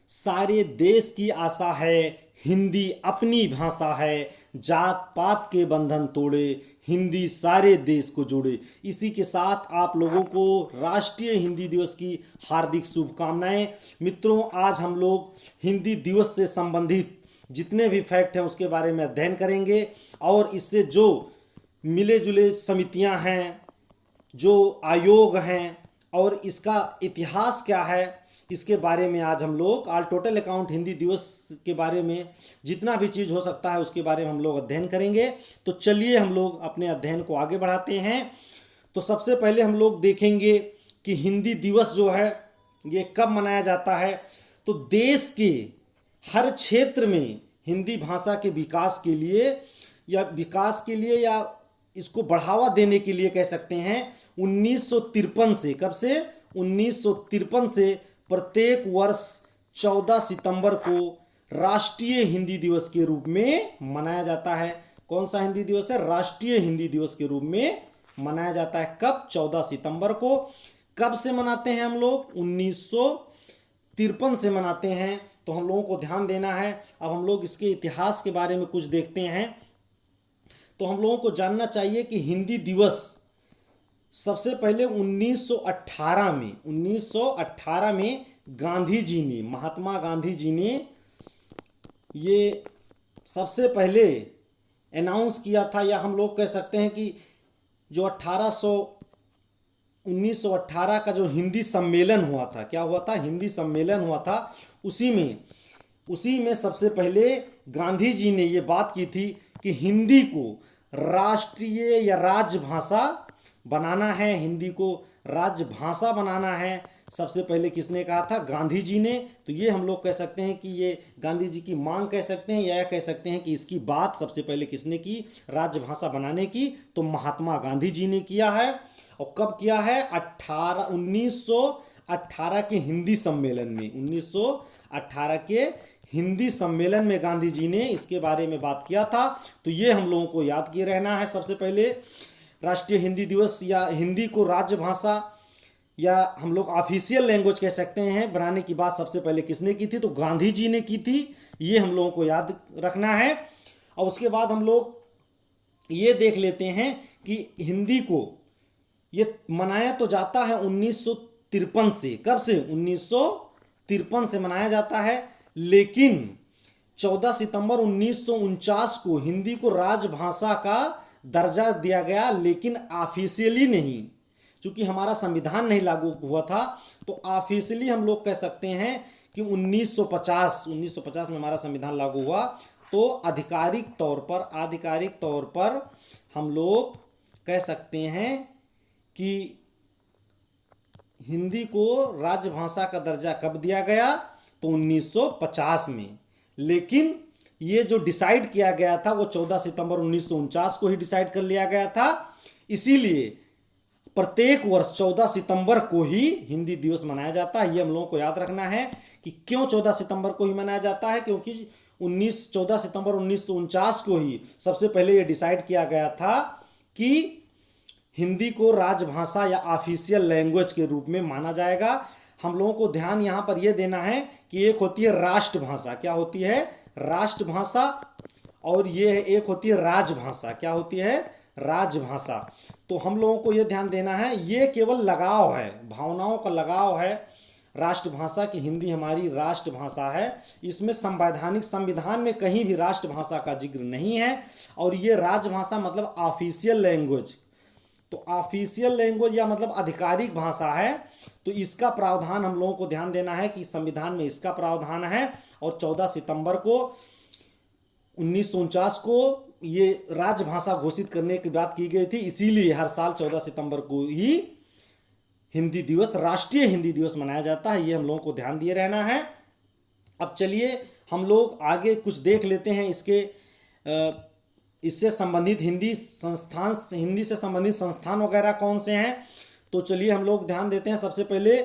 सारे देश की आशा है, हिंदी अपनी भाषा है, जात पात के बंधन तोड़े, हिंदी सारे देश को जोड़े। इसी के साथ आप लोगों को राष्ट्रीय हिंदी दिवस की हार्दिक शुभकामनाएं। मित्रों, आज हम लोग हिंदी दिवस से संबंधित जितने भी फैक्ट हैं उसके बारे में अध्ययन करेंगे, और इससे जो मिले जुले समितियां हैं, जो आयोग हैं, और इसका इतिहास क्या है, इसके बारे में आज हम लोग ऑल टोटल अकाउंट हिंदी दिवस के बारे में जितना भी चीज़ हो सकता है उसके बारे में हम लोग अध्ययन करेंगे। तो चलिए हम लोग अपने अध्ययन को आगे बढ़ाते हैं। तो सबसे पहले हम लोग देखेंगे कि हिंदी दिवस जो है ये कब मनाया जाता है। तो देश के हर क्षेत्र में हिंदी भाषा के विकास के लिए या इसको बढ़ावा देने के लिए कह सकते हैं 1953 से, कब से 1953 से प्रत्येक वर्ष 14 सितंबर को राष्ट्रीय हिंदी दिवस के रूप में मनाया जाता है। कौन सा हिंदी दिवस है? राष्ट्रीय हिंदी दिवस के रूप में मनाया जाता है। कब? 14 सितंबर को। कब से मनाते हैं हम लोग? 1953 से मनाते हैं। तो हम लोगों को ध्यान देना है। अब हम लोग इसके इतिहास के बारे में कुछ देखते हैं। तो हम लोगों को जानना चाहिए कि हिंदी दिवस सबसे पहले 1918 में गांधी जी ने, महात्मा गांधी जी ने ये सबसे पहले अनाउंस किया था, या हम लोग कह सकते हैं कि जो 1918 का जो हिंदी सम्मेलन हुआ था, क्या हुआ था? हिंदी सम्मेलन हुआ था। उसी में सबसे पहले गांधी जी ने ये बात की थी कि हिंदी को राष्ट्रीय या राजभाषा बनाना है, हिंदी को राजभाषा बनाना है। सबसे पहले किसने कहा था? गांधी जी ने। तो ये हम लोग कह सकते हैं कि ये गांधी जी की मांग कह सकते हैं, या कह सकते हैं कि इसकी बात सबसे पहले किसने की? राजभाषा बनाने की। तो महात्मा गांधी जी ने किया है। और कब किया है? 1918 के हिंदी सम्मेलन में, 1918 के हिंदी सम्मेलन में गांधी जी ने इसके बारे में बात किया था। तो ये हम लोगों को याद किए रहना है। सबसे पहले राष्ट्रीय हिंदी दिवस या हिंदी को राजभाषा या हम लोग ऑफिशियल लैंग्वेज कह सकते हैं बनाने की बात सबसे पहले किसने की थी? तो गांधी जी ने की थी। ये हम लोगों को याद रखना है। और उसके बाद हम लोग ये देख लेते हैं कि हिंदी को ये मनाया तो जाता है 1953 से। कब से? 1953 से मनाया जाता है। लेकिन 14 सितंबर 1949 को हिंदी को राजभाषा का दर्जा दिया गया, लेकिन ऑफिशियली नहीं, क्योंकि हमारा संविधान नहीं लागू हुआ था। तो ऑफिशियली हम लोग कह सकते हैं कि 1950 में हमारा संविधान लागू हुआ। तो आधिकारिक तौर पर हम लोग कह सकते हैं कि हिंदी को राजभाषा का दर्जा कब दिया गया? तो 1950 में। लेकिन ये जो डिसाइड किया गया था वो 14 सितंबर 1949 को ही डिसाइड कर लिया गया था। इसीलिए प्रत्येक वर्ष 14 सितंबर को ही हिंदी दिवस मनाया जाता है। ये हम लोगों को याद रखना है कि क्यों 14 सितंबर को ही मनाया जाता है, क्योंकि 14 सितंबर 1949 को ही सबसे पहले ये डिसाइड किया गया था कि हिंदी को राजभाषा या ऑफिशियल लैंग्वेज के रूप में माना जाएगा। हम लोगों को ध्यान यहाँ पर यह देना है कि एक होती है राष्ट्रभाषा। क्या होती है? राष्ट्रभाषा। और ये एक होती है राजभाषा। क्या होती है? राजभाषा। तो हम लोगों को यह ध्यान देना है, ये केवल लगाव है, भावनाओं का लगाव है राष्ट्रभाषा की। हिंदी हमारी राष्ट्रभाषा है। इसमें संविधान में कहीं भी राष्ट्रभाषा का जिक्र नहीं है। और ये राजभाषा मतलब ऑफिशियल लैंग्वेज। तो ऑफिशियल लैंग्वेज या मतलब आधिकारिक भाषा है। तो इसका प्रावधान हम लोगों को ध्यान देना है कि संविधान में इसका प्रावधान है। और 14 सितंबर को 1949 को ये राजभाषा घोषित करने की बात की गई थी। इसीलिए हर साल 14 सितंबर को ही हिंदी दिवस, राष्ट्रीय हिंदी दिवस मनाया जाता है। ये हम लोगों को ध्यान दिए रहना है। अब चलिए हम लोग आगे कुछ देख लेते हैं इससे संबंधित हिंदी से संबंधित संस्थान वगैरह कौन से हैं। तो चलिए हम लोग ध्यान देते हैं सबसे पहले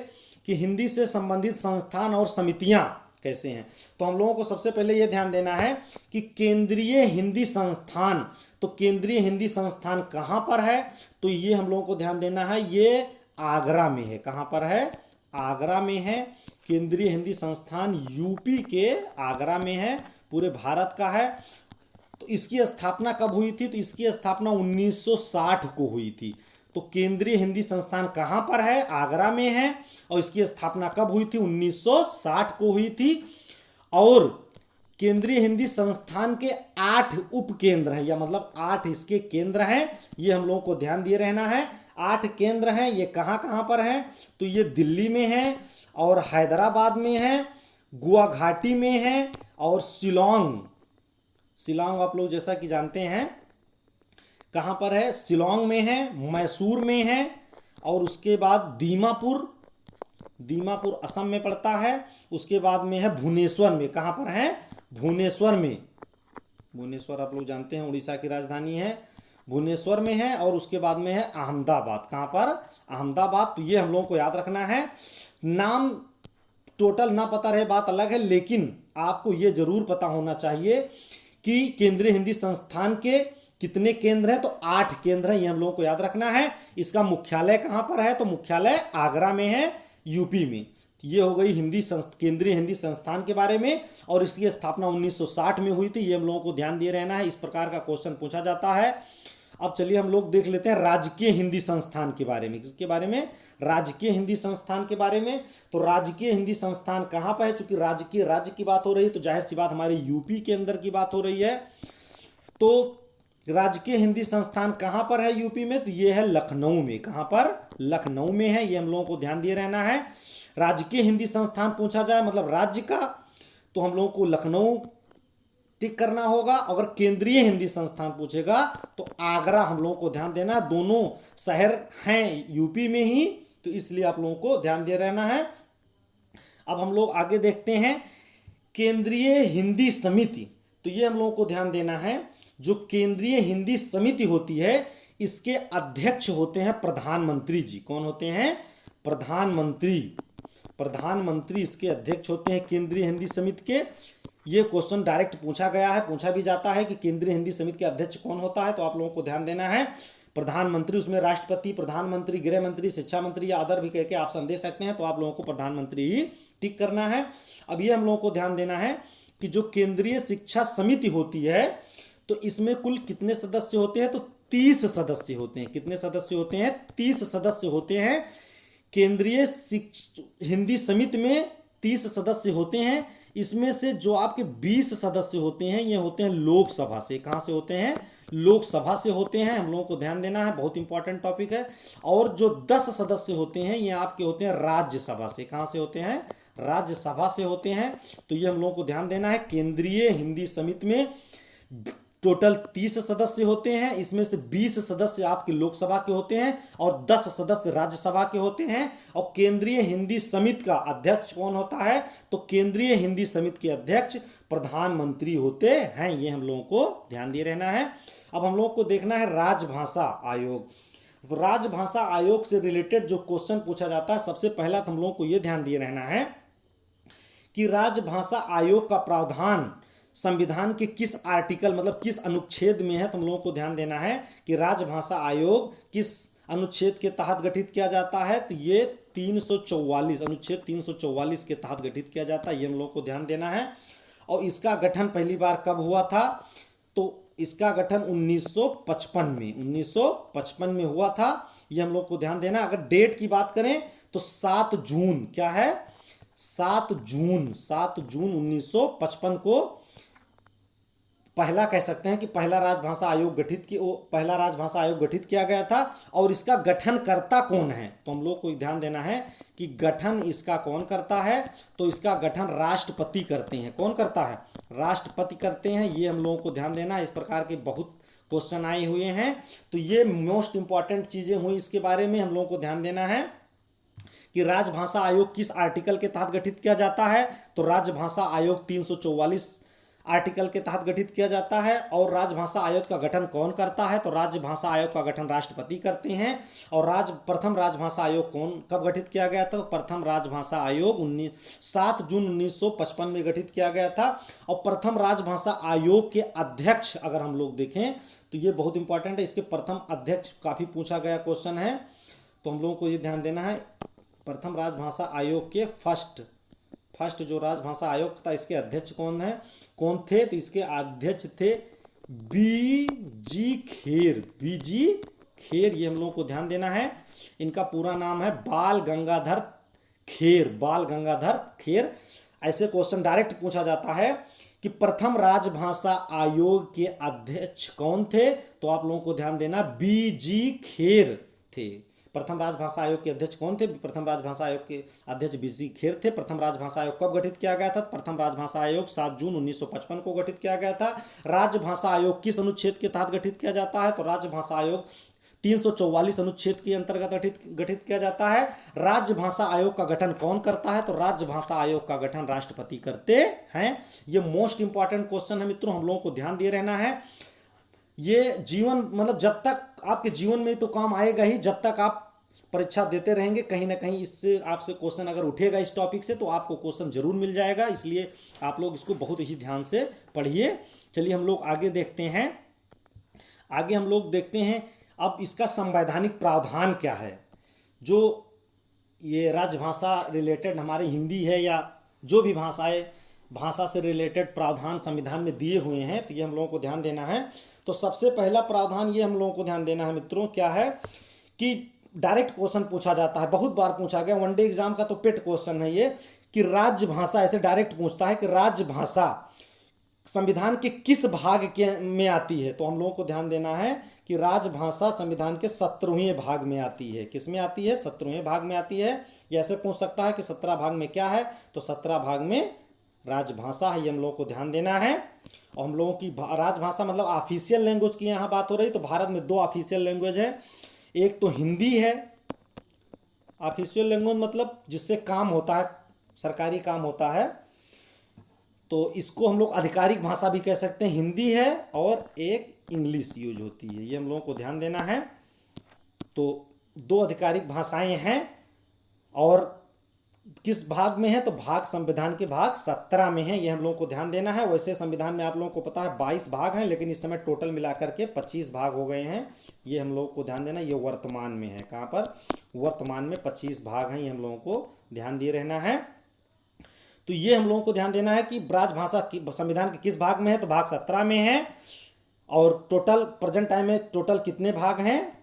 कि हिंदी से संबंधित संस्थान और समितियां कैसे हैं। तो हम लोगों को सबसे पहले ये ध्यान देना है कि केंद्रीय हिंदी संस्थान। तो केंद्रीय हिंदी संस्थान कहाँ पर है? तो ये हम लोगों को ध्यान देना है, ये आगरा में है। कहाँ पर है? आगरा में है। केंद्रीय हिंदी संस्थान यूपी के आगरा में है, पूरे भारत का है। तो इसकी स्थापना कब हुई थी? तो इसकी स्थापना 1960 को हुई थी। तो केंद्रीय हिंदी संस्थान कहाँ पर है? आगरा में है। और इसकी स्थापना कब हुई थी? 1960 को हुई थी। और केंद्रीय हिंदी संस्थान के 8 उपकेंद्र हैं, या मतलब 8 इसके केंद्र हैं। ये हम लोगों को ध्यान दिए रहना है। 8 केंद्र हैं। ये कहाँ कहाँ पर हैं? तो ये दिल्ली में है, और हैदराबाद में है, गुवाहाटी में है, और शिलोंग आप लोग जैसा कि जानते हैं कहाँ पर है? शिलोंग में है, मैसूर में है, और उसके बाद दीमापुर असम में पड़ता है। उसके बाद में है भुवनेश्वर में। कहाँ पर है? भुवनेश्वर में। भुवनेश्वर आप लोग जानते हैं उड़ीसा की राजधानी है, भुवनेश्वर में है। और उसके बाद में है अहमदाबाद। कहाँ पर? अहमदाबाद। तो ये हम लोगों को याद रखना है। नाम टोटल ना पता रहे बात अलग है, लेकिन आपको ये जरूर पता होना चाहिए कि केंद्रीय हिंदी संस्थान के कितने केंद्र हैं। तो 8 केंद्र हैं, ये हम लोगों को याद रखना है। इसका मुख्यालय कहाँ पर है? तो मुख्यालय आगरा में है, यूपी में। ये हो गई केंद्रीय हिंदी संस्थान के बारे में। और इसकी स्थापना 1960 में हुई थी, ये हम लोगों को ध्यान दिए रहना है। इस प्रकार का क्वेश्चन पूछा जाता है। अब चलिए हम लोग देख लेते हैं राजकीय हिंदी संस्थान के बारे में। किसके बारे में? राजकीय हिंदी संस्थान के बारे में। तो राजकीय हिंदी संस्थान कहाँ पर है? चूंकि राज्य की बात हो रही है, तो जाहिर सी बात हमारे यूपी के अंदर की बात हो रही है। तो राजकीय हिंदी संस्थान कहाँ पर है यूपी में? तो ये है लखनऊ में। कहाँ पर? लखनऊ में है। ये हम लोगों को ध्यान दिए रहना है। राजकीय हिंदी संस्थान पूछा जाए मतलब राज्य का, तो हम लोगों को लखनऊ टिक करना होगा। अगर केंद्रीय हिंदी संस्थान पूछेगा तो आगरा हम लोगों को ध्यान देना। दोनों शहर हैं यूपी में ही, तो इसलिए आप लोगों को ध्यान दे रहना है। अब हम लोग आगे देखते हैं केंद्रीय हिंदी समिति। तो ये हम लोगों को ध्यान देना है, जो केंद्रीय हिंदी समिति होती है इसके अध्यक्ष होते हैं प्रधानमंत्री जी। कौन होते हैं? प्रधानमंत्री इसके अध्यक्ष होते हैं केंद्रीय हिंदी समिति के। ये क्वेश्चन डायरेक्ट पूछा गया है, पूछा भी जाता है कि केंद्रीय हिंदी समिति के अध्यक्ष कौन होता है। तो आप लोगों को ध्यान देना है प्रधानमंत्री, उसमें राष्ट्रपति, प्रधानमंत्री, गृह मंत्री, शिक्षा मंत्री या अदर भी कह के ऑप्शन दे सकते हैं। तो आप लोगों को प्रधानमंत्री ही टिक करना है। अब ये हम लोगों को ध्यान देना है कि जो केंद्रीय शिक्षा समिति होती है, तो इसमें कुल कितने सदस्य होते हैं? तो 30 सदस्य होते हैं। कितने सदस्य होते हैं? 30 सदस्य होते हैं। केंद्रीय हिंदी समिति में 30 सदस्य होते हैं। इसमें से जो आपके 20 सदस्य होते हैं, ये होते हैं लोकसभा से। कहाँ से होते हैं? लोकसभा से होते हैं। हम लोगों को ध्यान देना है, बहुत इंपॉर्टेंट टॉपिक है। और जो 10 सदस्य होते हैं, ये आपके होते हैं राज्यसभा से। कहाँ से होते हैं? राज्यसभा से होते हैं। तो ये हम लोगों को ध्यान देना है। केंद्रीय हिंदी समिति में टोटल 30 सदस्य होते हैं। इसमें से 20 सदस्य आपके लोकसभा के होते हैं और 10 सदस्य राज्यसभा के होते हैं। और केंद्रीय हिंदी समिति का अध्यक्ष कौन होता है? तो केंद्रीय हिंदी समिति के अध्यक्ष प्रधानमंत्री होते हैं। ये हम लोगों को ध्यान दिए रहना है। अब हम लोगों को देखना है राजभाषा आयोग। तो राजभाषा आयोग से रिलेटेड जो क्वेश्चन पूछा जाता है, सबसे पहला तो हम लोगों को यह ध्यान दिए रहना है कि राजभाषा आयोग का प्रावधान संविधान के किस आर्टिकल मतलब किस अनुच्छेद में है। तो हम लोगों को ध्यान देना है कि राजभाषा आयोग किस अनुच्छेद के तहत गठित किया जाता है। तो ये 344 अनुच्छेद 344 के तहत गठित किया जाता है। ये हम लोग को ध्यान देना है। और इसका गठन पहली बार कब हुआ था? तो इसका गठन 1955 में हुआ था। ये हम लोग को ध्यान देना। अगर डेट की बात करें तो 7 जून, क्या है? 7 जून 1955 को पहला कह सकते हैं कि पहला राजभाषा आयोग गठित किया गया था। और इसका गठनकर्ता कौन है? तो हम लोग को ध्यान देना है कि गठन इसका कौन करता है। तो इसका गठन राष्ट्रपति करते हैं। कौन करता है? राष्ट्रपति करते हैं। ये हम लोगों को ध्यान देना है। इस प्रकार के बहुत क्वेश्चन आए हुए हैं। तो ये मोस्ट इंपॉर्टेंट चीजें हुई। इसके बारे में हम लोगों को ध्यान देना है कि राजभाषा आयोग किस आर्टिकल के तहत गठित किया जाता है। तो राजभाषा आयोग 344 आर्टिकल के तहत गठित किया जाता है। और राजभाषा आयोग का गठन कौन करता है? तो राजभाषा आयोग का गठन राष्ट्रपति करते हैं। और प्रथम राजभाषा आयोग कब गठित किया गया था? तो प्रथम राजभाषा आयोग 7 जून 1955 में गठित किया गया था। और प्रथम राजभाषा आयोग के अध्यक्ष अगर हम लोग देखें तो ये बहुत इंपॉर्टेंट है। इसके प्रथम अध्यक्ष काफी पूछा गया क्वेश्चन है, तो हम लोगों को ये ध्यान देना है। प्रथम राजभाषा आयोग के फर्स्ट जो राजभाषा आयोग था, इसके अध्यक्ष कौन थे? तो इसके अध्यक्ष थे बी जी खेर। ये हम लोगों को ध्यान देना है। इनका पूरा नाम है बाल गंगाधर खेर। ऐसे क्वेश्चन डायरेक्ट पूछा जाता है कि प्रथम राजभाषा आयोग के अध्यक्ष कौन थे? तो आप लोगों को ध्यान देना, बी.जी. खेर थे। प्रथम राजभाषा आयोग के अध्यक्ष कौन थे? प्रथम राजभाषा आयोग के अध्यक्ष बी.जी. खेर थे। प्रथम राजभाषा आयोग कब गठित किया गया था? प्रथम राजभाषा आयोग 7 जून 1955 को गठित किया गया था। राजभाषा आयोग किस अनुच्छेद के तहत गठित किया जाता है? तो राजभाषा आयोग 344 अनुच्छेद के अंतर्गत गठित किया जाता है। राजभाषा आयोग का गठन कौन करता है? तो राजभाषा आयोग का गठन राष्ट्रपति करते हैं। ये मोस्ट इंपॉर्टेंट क्वेश्चन है मित्रों, हम लोगों को ध्यान दिए रहना है। ये जीवन मतलब जब तक आपके जीवन में तो काम आएगा ही, जब तक आप परीक्षा देते रहेंगे कहीं ना कहीं इससे आपसे क्वेश्चन अगर उठेगा इस टॉपिक से, तो आपको क्वेश्चन जरूर मिल जाएगा। इसलिए आप लोग इसको बहुत ही ध्यान से पढ़िए। चलिए हम लोग आगे देखते हैं। अब इसका संवैधानिक प्रावधान क्या है? जो ये राजभाषा रिलेटेड हमारे हिंदी है या जो भी भाषा से रिलेटेड प्रावधान संविधान में दिए हुए हैं, तो ये हम लोगों को ध्यान देना है। तो सबसे पहला प्रावधान ये हम लोगों को ध्यान देना है मित्रों, क्या है कि डायरेक्ट क्वेश्चन पूछा जाता है, बहुत बार पूछा गया, वनडे एग्जाम का तो पेट क्वेश्चन है ये, कि राजभाषा ऐसे डायरेक्ट पूछता है कि राजभाषा संविधान के किस भाग में आती है? तो हम लोगों को ध्यान देना है कि राजभाषा संविधान के 17वें भाग में आती है। किस में आती है? 17वें भाग में आती है। ये ऐसे पूछ सकता है कि 17 भाग में क्या है? तो 17 भाग में राजभाषा है, ये हम लोगों को ध्यान देना है। और हम लोगों की राजभाषा मतलब ऑफिशियल लैंग्वेज की यहाँ बात हो रही, तो भारत में 2 ऑफिशियल लैंग्वेज है। एक तो हिंदी है, ऑफिशियल लैंग्वेज मतलब जिससे काम होता है, सरकारी काम होता है, तो इसको हम लोग आधिकारिक भाषा भी कह सकते हैं, हिंदी है, और एक इंग्लिश यूज होती है। ये हम लोगों को ध्यान देना है। तो 2 आधिकारिक भाषाएं हैं, और किस भाग में है? तो भाग संविधान के भाग 17 में है, ये हम लोगों को ध्यान देना है। वैसे संविधान में आप लोगों को पता है 22 भाग हैं, लेकिन इस समय टोटल मिलाकर के 25 भाग हो गए हैं, ये हम लोगों को ध्यान देना। ये वर्तमान में है, कहाँ पर? वर्तमान में 25 भाग हैं, ये हम लोगों को ध्यान दिए रहना है। तो ये हम लोगों को ध्यान देना है कि राजभाषा संविधान के किस भाग में है? तो भाग 17 में है। और टोटल प्रेजेंट टाइम में टोटल कितने भाग हैं?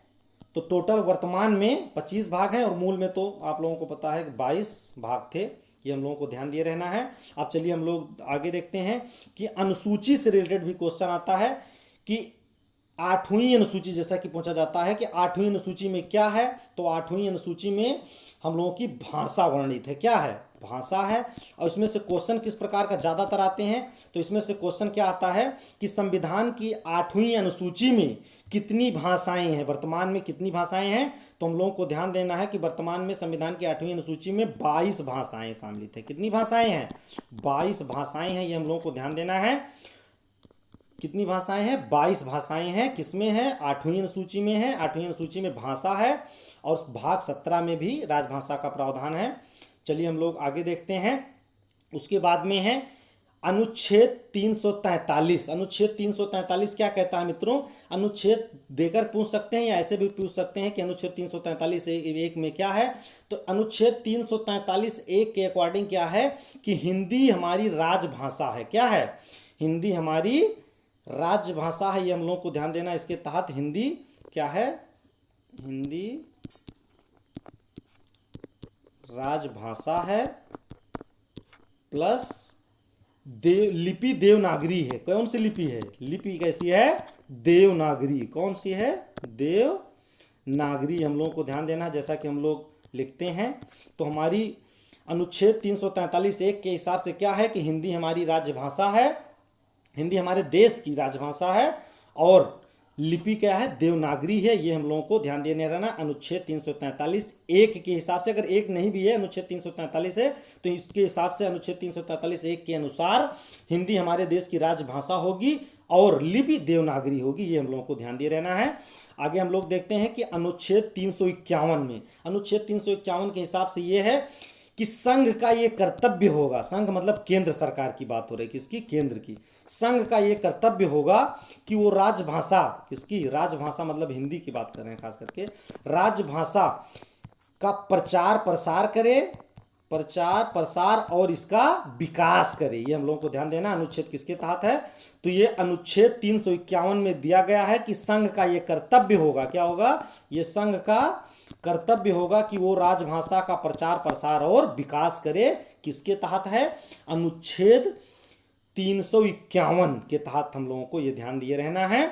तो टोटल वर्तमान में 25 भाग हैं, और मूल में तो आप लोगों को पता है कि 22 भाग थे, ये हम लोगों को ध्यान दिए रहना है। अब चलिए हम लोग आगे देखते हैं कि अनुसूची से रिलेटेड भी क्वेश्चन आता है कि 8वीं अनुसूची, जैसा कि पूछा जाता है कि 8वीं अनुसूची में क्या है? तो 8वीं अनुसूची में हम लोगों की भाषा वर्णित है। क्या है? भाषा है। और इसमें से क्वेश्चन किस प्रकार का ज़्यादातर आते हैं? तो इसमें से क्वेश्चन क्या आता है कि संविधान की 8वीं अनुसूची में कितनी भाषाएं हैं, वर्तमान में कितनी भाषाएं हैं? तो हम लोगों को ध्यान देना है कि वर्तमान में संविधान की 8वीं अनुसूची में 22 भाषाएं शामिलित है। कितनी भाषाएं हैं? 22 भाषाएं हैं, ये हम लोगों को ध्यान देना है। कितनी भाषाएं हैं? 22 भाषाएं हैं। किसमें है? 8वीं अनुसूची में है। 8वीं अनुसूची में भाषा है, और भाग 17 में भी राजभाषा का प्रावधान है। चलिए हम लोग आगे देखते हैं। उसके बाद में है अनुच्छेद 343। अनुच्छेद 343 क्या कहता है मित्रों? अनुच्छेद देकर पूछ सकते हैं या ऐसे भी पूछ सकते हैं कि अनुच्छेद 343 एक में क्या है? तो अनुच्छेद 343 एक के अकॉर्डिंग क्या है कि हिंदी हमारी राजभाषा है। क्या है? हिंदी हमारी राजभाषा है, ये हम लोग को ध्यान देना। इसके तहत हिंदी क्या है? हिंदी राजभाषा है, प्लस लिपि देवनागरी है। कौन सी लिपि है? लिपि कैसी है? देवनागरी। कौन सी है? देवनागरी। हम लोगों को ध्यान देना, जैसा कि हम लोग लिखते हैं। तो हमारी अनुच्छेद 343 एक के हिसाब से क्या है कि हिंदी हमारी राजभाषा है, हिंदी हमारे देश की राजभाषा है, और लिपि क्या है? देवनागरी है। ये हम लोगों को ध्यान देने रहना। अनुच्छेद 343 एक के हिसाब से, अगर एक नहीं भी है, अनुच्छेद 343 है, तो इसके हिसाब से अनुच्छेद 343 एक के अनुसार हिंदी हमारे देश की राजभाषा होगी और लिपि देवनागरी होगी। ये हम लोगों को ध्यान दिए रहना है। आगे हम लोग देखते हैं कि अनुच्छेद 351 में, अनुच्छेद 351 के हिसाब से ये है कि संघ का ये कर्तव्य होगा, संघ मतलब केंद्र सरकार की बात हो रही है, किसकी? केंद्र की। संघ का ये कर्तव्य होगा कि वो राजभाषा, किसकी? राजभाषा मतलब हिंदी की बात कर रहे हैं खास करके, राजभाषा का प्रचार प्रसार करे, प्रचार प्रसार और इसका विकास करे। ये हम लोगों को ध्यान देना, अनुच्छेद किसके तहत है? तो ये अनुच्छेद 351 में दिया गया है कि संघ का ये कर्तव्य होगा, क्या होगा? ये संघ का कर्तव्य होगा कि वो राजभाषा का प्रचार प्रसार और विकास करे। किसके तहत है? अनुच्छेद 351 के तहत हम लोगों को ये ध्यान दिए रहना है।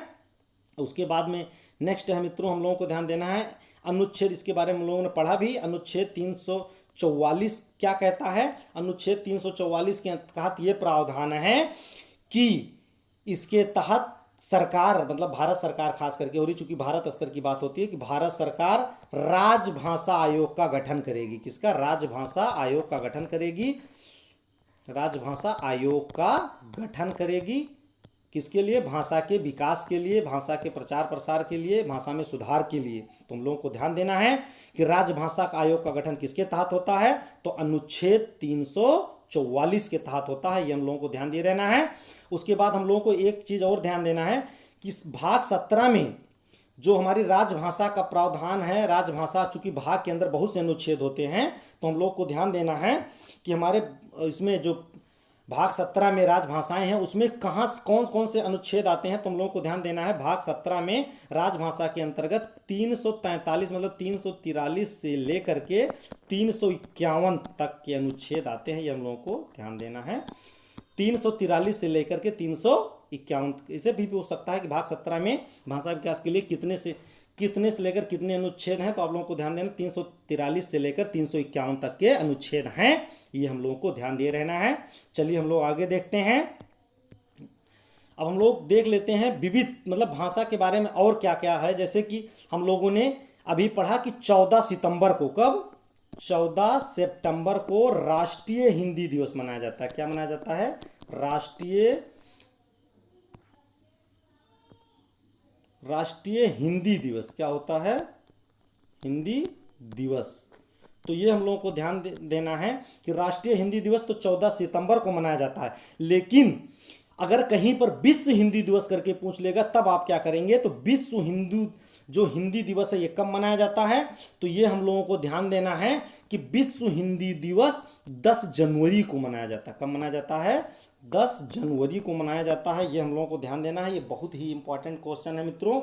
उसके बाद में नेक्स्ट है मित्रों, हम लोगों को ध्यान देना है अनुच्छेद, इसके बारे में हम लोगों ने पढ़ा भी, अनुच्छेद 344 क्या कहता है? अनुच्छेद 344 के तहत ये प्रावधान है कि इसके तहत सरकार, मतलब भारत सरकार खास करके, और चूंकि भारत स्तर की बात होती है, कि भारत सरकार राजभाषा आयोग का गठन करेगी। किसका? राजभाषा आयोग का गठन करेगी। राजभाषा आयोग का गठन करेगी किसके लिए? भाषा के विकास के लिए, भाषा के प्रचार प्रसार के लिए, भाषा में सुधार के लिए। तो हम लोगों को ध्यान देना है कि राजभाषा आयोग का गठन किसके तहत होता है? तो अनुच्छेद 344 के तहत होता है। ये हम लोगों को ध्यान दिए रहना है। उसके बाद हम लोगों को एक चीज और ध्यान देना है कि भाग 17 में जो हमारी राजभाषा का प्रावधान है, राजभाषा, चूंकि भाग के अंदर बहुत से अनुच्छेद होते हैं, तो हम लोग को ध्यान देना है कि हमारे इसमें जो भाग 17 में राजभाषाएं हैं उसमें कहाँ कौन कौन से अनुच्छेद आते हैं। तो हम लोगों को ध्यान देना है, भाग 17 में राजभाषा के अंतर्गत 343 मतलब 343 से लेकर के 351 तक के अनुच्छेद आते हैं। ये हम लोगों को ध्यान देना है। 343 से लेकर के 351, इसे भी हो सकता है कि भाग 17 में भाषा विकास के लिए कितने से लेकर कितने अनुच्छेद हैं। तो आप लोगों को ध्यान देना 343 से लेकर 351 तक के अनुच्छेद हैं। ये हम लोगों को ध्यान दे रहना है। चलिए हम लोग आगे देखते हैं। अब हम लोग देख लेते हैं विविध, मतलब भाषा के बारे में और क्या क्या है। जैसे कि हम लोगों ने अभी पढ़ा कि 14 सितंबर को, कब? 14 सितंबर को राष्ट्रीय हिंदी दिवस मनाया जाता है। क्या मनाया जाता है? राष्ट्रीय हिंदी दिवस। क्या होता है? हिंदी दिवस। तो ये हम लोगों को ध्यान देना है कि राष्ट्रीय हिंदी दिवस तो 14 सितंबर को मनाया जाता है, लेकिन अगर कहीं पर विश्व हिंदी दिवस करके पूछ लेगा तब आप क्या करेंगे? तो विश्व हिंदी दिवस है, ये कब मनाया जाता है? तो ये हम लोगों को ध्यान देना है कि विश्व हिंदी दिवस 10 जनवरी को मनाया जाता है। कब मनाया जाता है? 10 जनवरी को मनाया जाता है। ये हम लोगों को ध्यान देना है। ये बहुत ही इंपॉर्टेंट क्वेश्चन है मित्रों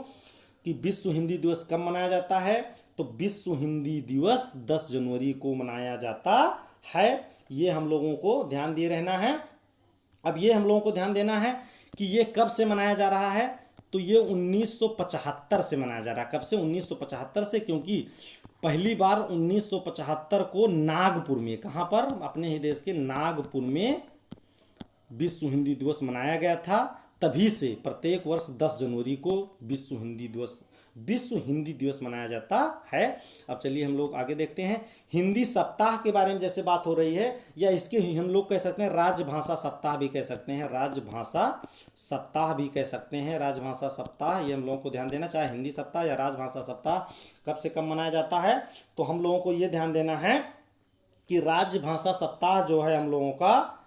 कि विश्व हिंदी दिवस कब मनाया जाता है। तो विश्व हिंदी दिवस 10 जनवरी को मनाया जाता है। ये हम लोगों को ध्यान दिए रहना है। अब ये हम लोगों को ध्यान देना है कि ये कब से मनाया जा रहा है। तो ये 1975 से मनाया जा रहा है। कब से? 1975 से, क्योंकि पहली बार 1975 को नागपुर में, कहाँ पर? अपने ही देश के नागपुर में विश्व हिंदी दिवस मनाया गया था। तभी से प्रत्येक वर्ष 10 जनवरी को विश्व हिंदी दिवस मनाया जाता है। अब चलिए हम लोग आगे देखते हैं। हिंदी सप्ताह के बारे में जैसे बात हो रही है, या इसके हम लोग कह सकते हैं राजभाषा सप्ताह भी कह सकते हैं, राजभाषा सप्ताह भी कह सकते हैं। राजभाषा सप्ताह, ये हम लोगों को ध्यान देना, चाहे हिंदी सप्ताह या राजभाषा सप्ताह कब से कब मनाया जाता है। तो हम लोगों को ये ध्यान देना है कि राजभाषा सप्ताह जो है हम लोगों का,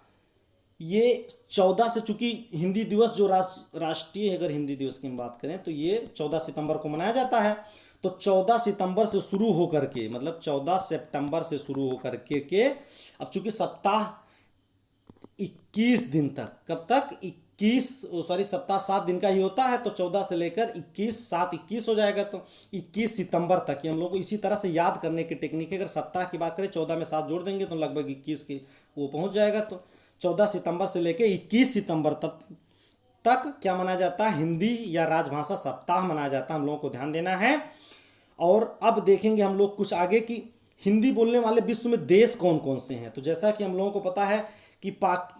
ये 14 से, चूंकि हिंदी दिवस जो राष्ट्रीय, अगर हिंदी दिवस की हम बात करें तो ये 14 सितंबर को मनाया जाता है। तो 14 सितंबर से शुरू होकर के, मतलब 14 सितंबर से शुरू होकर के अब चूंकि सप्ताह 21 दिन तक, कब तक? 21 सप्ताह 7 दिन का ही होता है। तो 14 से लेकर 21, 7 21 हो जाएगा, तो 21 सितंबर तक। ये हम लोग को इसी तरह से याद करने की टेक्निक है। अगर सप्ताह की बात करें 14 में 7 जोड़ देंगे तो लगभग 21 की वो पहुंच जाएगा। तो 14 सितंबर से लेकर 21 सितंबर तक क्या मनाया जाता है? हिंदी या राजभाषा सप्ताह मनाया जाता है। हम लोगों को ध्यान देना है। और अब देखेंगे हम लोग कुछ आगे कि हिंदी बोलने वाले विश्व में देश कौन कौन से हैं। तो जैसा कि हम लोगों को पता है कि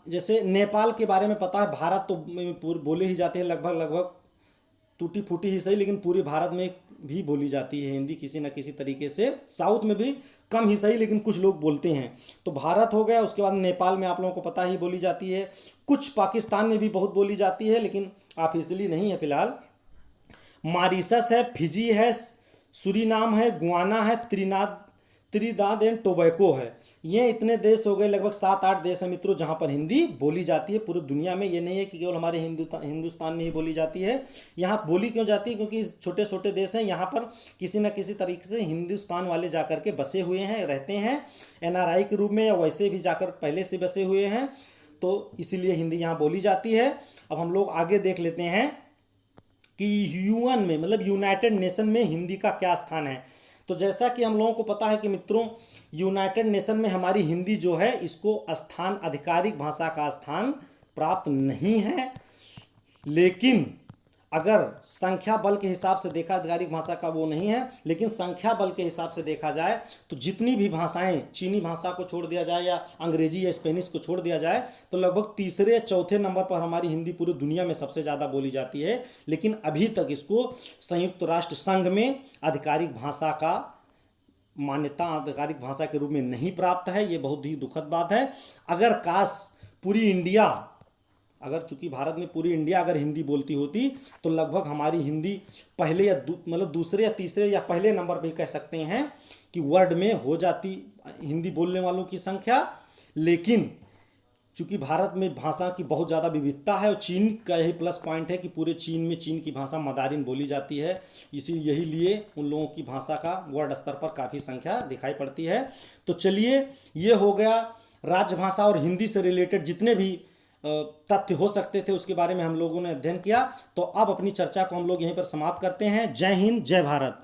जैसे नेपाल के बारे में पता है, भारत तो बोले ही जाते हैं लगभग टूटी फूटी ही सही, लेकिन पूरे भारत में भी बोली जाती है हिंदी किसी न किसी तरीके से। साउथ में भी कम ही सही, लेकिन कुछ लोग बोलते हैं। तो भारत हो गया, उसके बाद नेपाल में आप लोगों को पता ही बोली जाती है, कुछ पाकिस्तान में भी बहुत बोली जाती है, लेकिन आप इसलिए नहीं है फिलहाल। मॉरिशस है, फिजी है, सूरीनाम है, गुआना है, त्रिनिदाद एंड टोबैको है। ये इतने देश हो गए, लगभग 7-8 देश हैं मित्रों जहाँ पर हिंदी बोली जाती है पूरी दुनिया में। ये नहीं है कि केवल हमारे हिंदुस्तान में ही बोली जाती है। यहाँ बोली क्यों जाती है? क्योंकि छोटे छोटे देश हैं, यहाँ पर किसी न किसी तरीके से हिंदुस्तान वाले जाकर के बसे हुए हैं, रहते हैं एनआरआई के रूप में, या वैसे भी जाकर पहले से बसे हुए हैं, तो इसीलिए हिंदी यहाँ बोली जाती है। अब हम लोग आगे देख लेते हैं कि यूएन में, मतलब यूनाइटेड नेशन में हिंदी का क्या स्थान है। तो जैसा कि हम लोगों को पता है कि मित्रों, यूनाइटेड नेशन में हमारी हिंदी जो है, इसको स्थान, आधिकारिक भाषा का स्थान प्राप्त नहीं है। लेकिन अगर संख्या बल के हिसाब से देखा, आधिकारिक भाषा का वो नहीं है, लेकिन संख्या बल के हिसाब से देखा जाए तो जितनी भी भाषाएं, चीनी भाषा को छोड़ दिया जाए या अंग्रेजी या स्पेनिश को छोड़ दिया जाए, तो लगभग तीसरे या चौथे नंबर पर हमारी हिंदी पूरी दुनिया में सबसे ज़्यादा बोली जाती है। लेकिन अभी तक इसको संयुक्त राष्ट्र संघ में आधिकारिक भाषा का मान्यता आधिकारिक भाषा के रूप में नहीं प्राप्त है। ये बहुत ही दुखद बात है। अगर काश पूरी इंडिया, अगर चूंकि भारत में पूरी इंडिया अगर हिंदी बोलती होती, तो लगभग हमारी हिंदी पहले या मतलब दूसरे या तीसरे या पहले नंबर पे कह सकते हैं कि वर्ल्ड में हो जाती हिंदी बोलने वालों की संख्या। लेकिन चूंकि भारत में भाषा की बहुत ज़्यादा विविधता है, और चीन का यही प्लस पॉइंट है कि पूरे चीन में चीन की भाषा मंदारिन बोली जाती है, यही लिए उन लोगों की भाषा का वर्ल्ड स्तर पर काफ़ी संख्या दिखाई पड़ती है। तो चलिए, ये हो गया राजभाषा और हिंदी से रिलेटेड जितने भी तथ्य हो सकते थे उसके बारे में हम लोगों ने अध्ययन किया। तो अब अपनी चर्चा को हम लोग यहीं पर समाप्त करते हैं। जय हिंद, जय भारत।